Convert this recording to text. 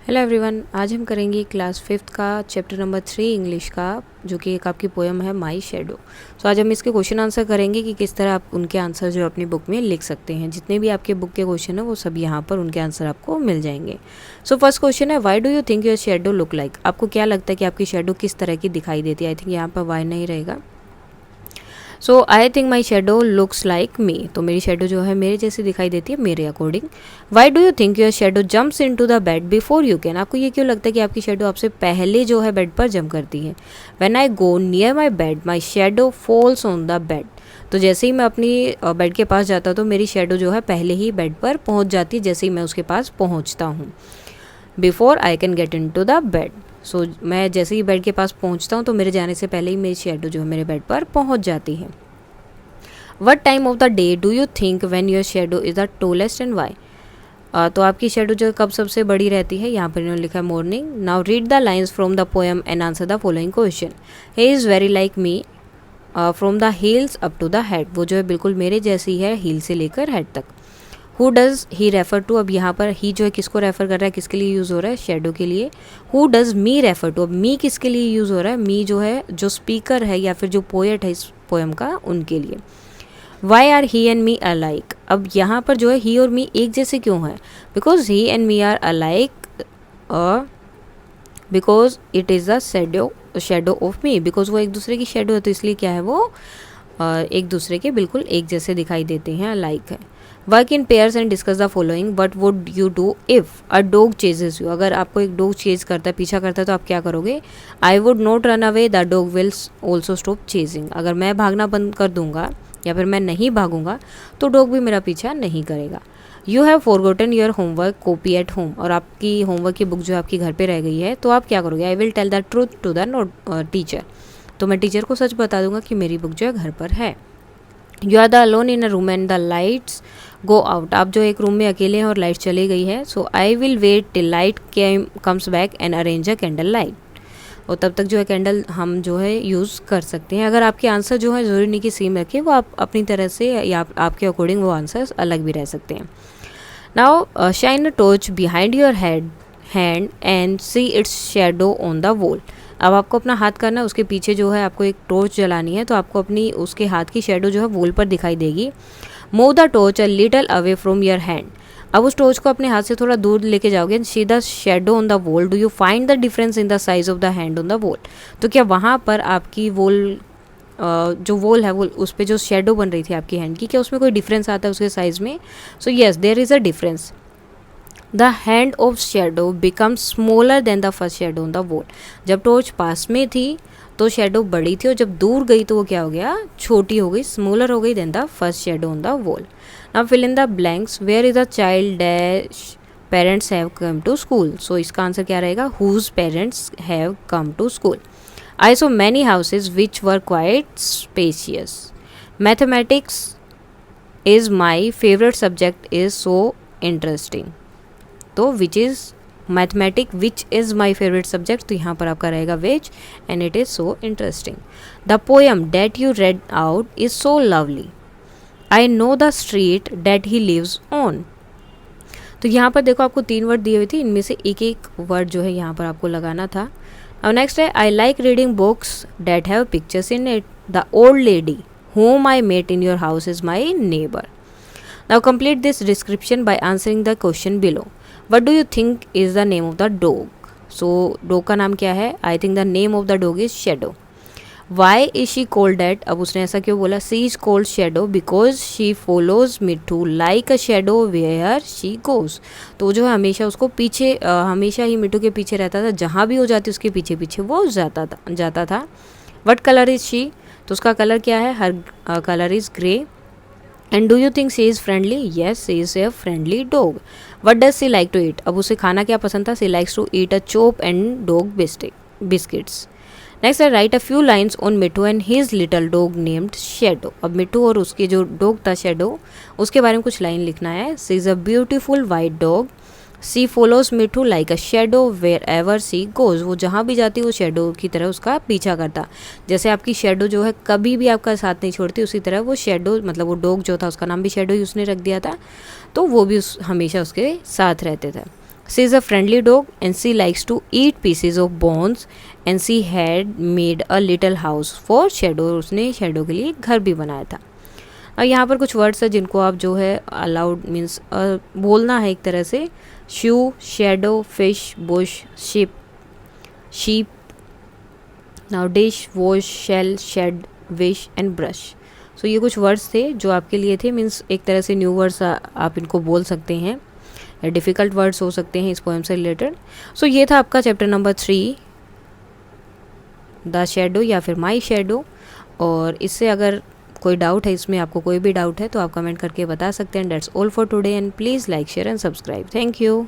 Hello everyone, आज हम करेंगे क्लास 5th का चैप्टर नंबर 3 इंग्लिश का, जो कि एक आपकी पोएम है माई शेडो। सो आज हम इसके क्वेश्चन आंसर करेंगे कि किस तरह आप उनके आंसर जो अपनी बुक में लिख सकते हैं। जितने भी आपके बुक के क्वेश्चन है वो सब यहाँ पर उनके आंसर आपको मिल जाएंगे। सो फर्स्ट क्वेश्चन है, why do you think your shadow look like. आपको क्या लगता है कि आपकी शेडो किस तरह की दिखाई देती है। आई थिंक यहाँ पर वाई नहीं रहेगा। So I think my shadow looks like me. तो मेरी शेडो जो है मेरे जैसी दिखाई देती है मेरे according. Why do you think your shadow jumps into the bed before you can. आपको ये क्यों लगता है कि आपकी शेडो आपसे पहले जो है बेड पर जंप करती है। When I go near my bed my shadow falls on the bed. तो जैसे ही मैं अपनी बेड के पास जाता तो मेरी शेडो जो है पहले ही बेड पर पहुंच जाती है जैसे ही मैं उसके पास पहुंचता हूँ। Before I can get into the bed. सो मैं जैसे ही बेड के पास पहुंचता हूँ तो मेरे जाने से पहले ही मेरी शेडो जो है मेरे बेड पर पहुंच जाती है। What time of the day do you think when your shadow is the tallest and why. तो आपकी शेडो जो कब सबसे बड़ी रहती है। यहाँ पर इन्होंने लिखा है morning. Now read the lines from the poem and answer the following question. He is very like me from the heels up to the head. वो जो है बिल्कुल मेरे जैसी है हील से लेकर हेड तक। Who does he refer to. अब यहाँ पर ही जो है किसको रेफ़र कर रहा है, किसके लिए यूज़ हो रहा है, शेडो के लिए। Who does me refer to. अब मी किसके लिए यूज़ हो रहा है, मी जो है जो स्पीकर है या फिर जो पोएट है इस पोएम का उनके लिए। Why are he and me alike. अब यहाँ पर जो है ही और मी एक जैसे क्यों है, because he and me are alike because it is the shadow of me. Because वो एक दूसरे की शेडो है तो इसलिए क्या है वो एक दूसरे के बिल्कुल एक जैसे दिखाई देते हैं, अलाइक है। Work in pairs and discuss the following. What would you do if a dog ceases you. अगर आपको एक डॉग चेज करता है, पीछा करता है, तो आप क्या करोगे। I would not run away, the dog will also stop chasing. अगर मैं भागना बंद कर दूंगा या फिर मैं नहीं भागूंगा तो डॉग भी मेरा पीछा नहीं करेगा। You have forgotten your homework copy at home. और आपकी होमवर्क की बुक जो आपकी घर पे रह गई है तो आप क्या करोगे। I will tell the truth to the teacher. तो मैं टीचर को सच बता दूंगा कि मेरी बुक जो है घर पर है। You are the alone in a room and the lights go out. आप जो एक रूम में अकेले हैं और लाइट चली गई है। So I will wait till light comes back and arrange a candle light. और तब तक जो है कैंडल हम जो है यूज़ कर सकते हैं। अगर आपके आंसर जो है ज़रूरी नहीं कि सेम रखें, वो आप अपनी तरह से या आपके अकॉर्डिंग वो आंसर्स अलग भी रह सकते हैं। Now shine a torch behind your hand and see its shadow on the wall. अब आपको अपना हाथ करना है, उसके पीछे जो है आपको एक टॉर्च जलानी है तो आपको अपनी उसके हाथ की शेडो जो है वॉल पर दिखाई देगी। Move the torch a little away from your hand. अब उस टॉर्च को अपने हाथ से थोड़ा दूर लेके जाओगे। See the shadow on the wall. Do you find the difference in the size of the hand on the wall. तो क्या वहाँ पर आपकी वॉल जो वॉल है वो उस पर जो शेडो बन रही थी आपकी हैंड की, क्या उसमें कोई डिफरेंस आता है उसके साइज में। So yes there is a difference. The hand of shadow become smaller than the first shadow on the wall. जब टॉर्च पास में थी तो शेडो बड़ी थी और जब दूर गई तो वो क्या हो गया, छोटी हो गई, स्मॉलर हो गई then the first shadow on the wall. Now fill in the blanks. Where is the child dash parents have come to school. So इसका आंसर क्या रहेगा, whose parents have come to school. I saw many houses which were quite spacious. Mathematics is my favourite subject is so interesting. तो which is mathematic which is my favourite subject, तो यहाँ पर आपका रहेगा which and it is so interesting. The poem that you read out is so lovely. I know the street that he lives on. तो यहाँ पर देखो आपको 3 वर्ड दिए हुए थे, इनमें से एक एक वर्ड जो है यहाँ पर आपको लगाना था। और नेक्स्ट है, I like reading books that have pictures in it. The old lady whom I met in your house is my neighbor. Now complete this description by answering the question below. What do you think is the name of the dog? So dog का नाम क्या है? I think the name of the dog is Shadow. Why is she called that? अब उसने ऐसा क्यों बोला? She is called Shadow because she follows Mittu like a shadow where she goes. तो जो है हमेशा उसको पीछे हमेशा ही मिट्टू के पीछे रहता था, जहाँ भी वो जाती उसके पीछे पीछे वो जाता था। What color is she? तो उसका कलर क्या है, her colour is grey. And do you think she is friendly, yes she is a friendly dog. What does she like to eat, अब उसे खाना क्या पसंद था, she likes to eat a chop and dog biscuits. Next है, write a few lines on Mittu and his little dog named Shadow. अब मिट्टू और उसके जो डॉग था शेडो उसके बारे में कुछ लाइन लिखना है। She is a beautiful white dog. She follows Mithu like a shadow wherever she goes. वो जहाँ भी जाती वो शेडो की तरह उसका पीछा करता। जैसे आपकी शेडो जो है कभी भी आपका साथ नहीं छोड़ती, उसी तरह वो शेडो मतलब वो डॉग जो था उसका नाम भी शेडो ही उसने रख दिया था, तो वो भी हमेशा उसके साथ रहते थे। She is a friendly dog and she likes to eat pieces of bones and she had made a little house for Shadow, उसने शेडो के लिए घर भी बनाया था। अब यहाँ पर कुछ वर्ड्स है जिनको आप जो है अलाउड मीन्स बोलना है एक तरह से। Shoe, Shadow, fish, bush, ship, sheep, now dish, wash, shell, shed, wish and brush. So ये कुछ वर्ड्स थे जो आपके लिए थे, मीन्स एक तरह से न्यू वर्ड्स आप इनको बोल सकते हैं, डिफ़िकल्ट वर्ड्स हो सकते हैं इस पोएम से रिलेटेड। सो ये था आपका चैप्टर नंबर 3 द शेडो या फिर माई शेडो। और इससे अगर कोई डाउट है, इसमें आपको कोई भी डाउट है तो आप कमेंट करके बता सकते हैं। That's all for today and please like share and subscribe. Thank you.